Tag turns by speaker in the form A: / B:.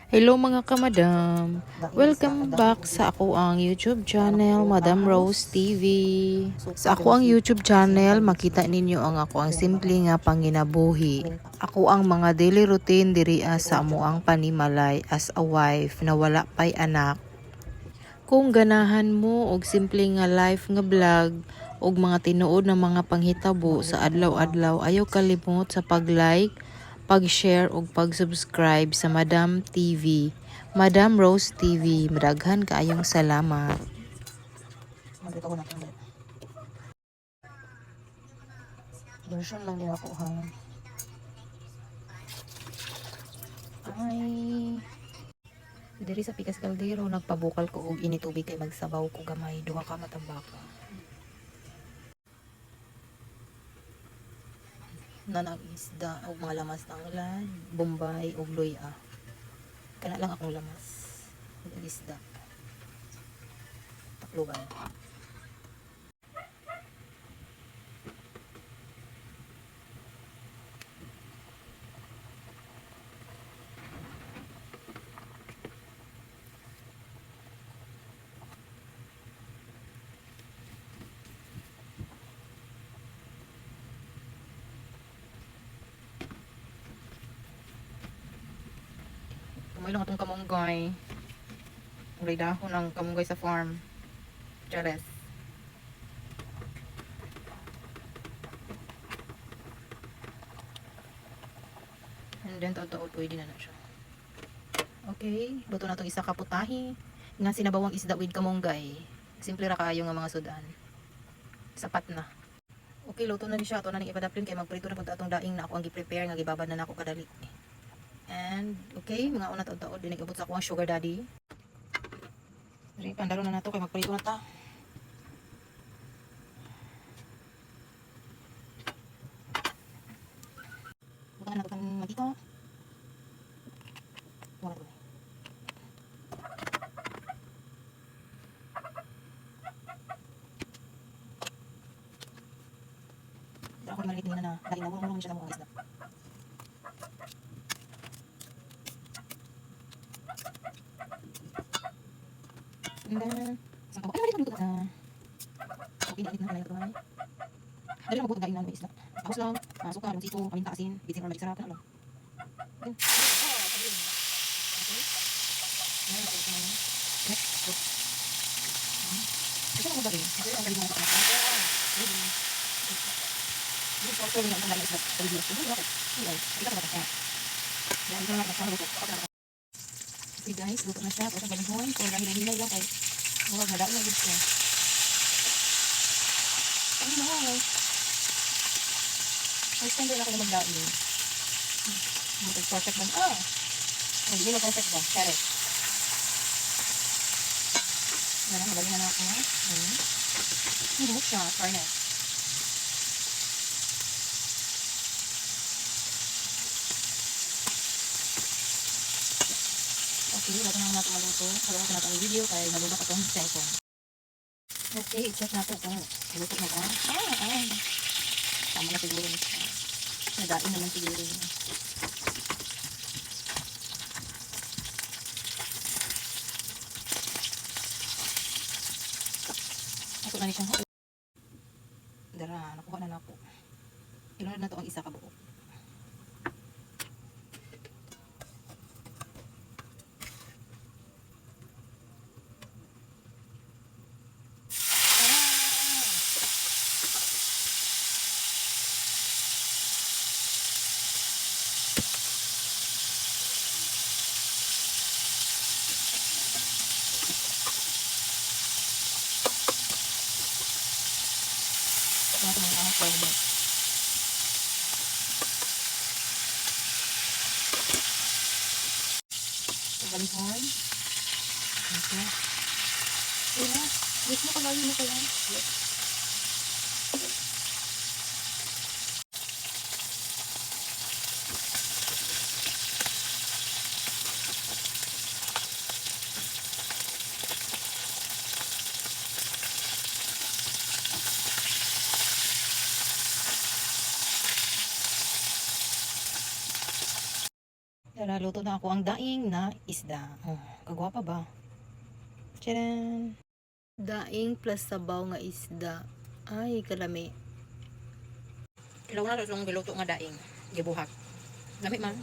A: Hello mga kamadam, welcome back sa ako ang YouTube channel, Madam Rose TV. Sa ako ang YouTube channel, makita ninyo ang ako ang simple nga panginabuhi. Ako ang mga daily routine diri sa amuang panimalay as a wife na wala pay anak. Kung ganahan mo og simple nga life nga vlog og mga tinuod na mga panghitabo sa adlaw-adlaw, ayaw kalimot sa pag-like, pag-share ug pag-subscribe sa Madam TV. Madam Rose TV, madaghan kaayong salamat.
B: Magkita ko na ito. Version lang din ako ha. Ay. Diri sa Pikas Caldero, nagpabukal ko og initubig kay magsabaw ko gamay. Duha ka matambaka. Nanag isda o mga lamas ng ulan, bombay o luya. Kana lang akong lamas. Ug isda. Takluban. Kamay lang atong kamunggay. Ulay dahon ang kamunggay sa farm. Chares. And then taod-taod pwede na siya. Okay, luto na itong isa ka putahe. Nga sinabawang isda with kamunggay. Simple ra kaayo nga mga sudan. Sapat na. Okay, luto na ni siya. Ito na ning ipadaplin kay magprito na pud atong daing na ako ang gi-prepare nga gibabad na nako kadali. And okay, mga una taod-taod din nag-abot sa ako ang sugar daddy. Diri pandaro na nato kay magprito na ta. Bukan na to kan mantika. Wala to. Dira ako maliit na dahil nawulong siya ng mga isda. And then, sa kawa, ay, dito na. Okay, dahil na ito ay. Dali na mabuto dahil na may isda. Ahos lang, suka, sito, paminta, asin, bitin or magsarap na lang. Then, okay. Ayan, ako ito. Next, go. Ito na magdari. Ito na magdari mga kapatid. This is also yung mga isda. Sabi niyo, ito na ako. Ito na ako. Yan, ito na ako. Okay guys, luto na siya. Tapos ang balihon. Kung hinay-hinay lang kay mga nadaan na gusto. Ay no. First time din ako na magdaon. Perfect man. Hindi na perfect ba? Carrot. Yan ang magaling na ako. Hindi mo siya. Fairness. Okay, bago na natin maluto. Bago natin natin ang video kaya nalulok itong cellphone. Okay, check natin kung luto na ba. Tama na siguro. Nadain naman siguro. Ako na siyang hapon. Dara, nakuha na ako. Ilunod na to ang isa ka buo. Ito na ito mga pwede. Balihon. Okay. Wala. Wait mo pagayin mo ko yan. Dara, Tara, luto na ako ang daing na isda. Oh, kagwapa ba? Tcharan! Daing plus sabaw nga isda. Ay, kalami. Ilaw na sa giluto nga daing. Gibuhat. Lami man.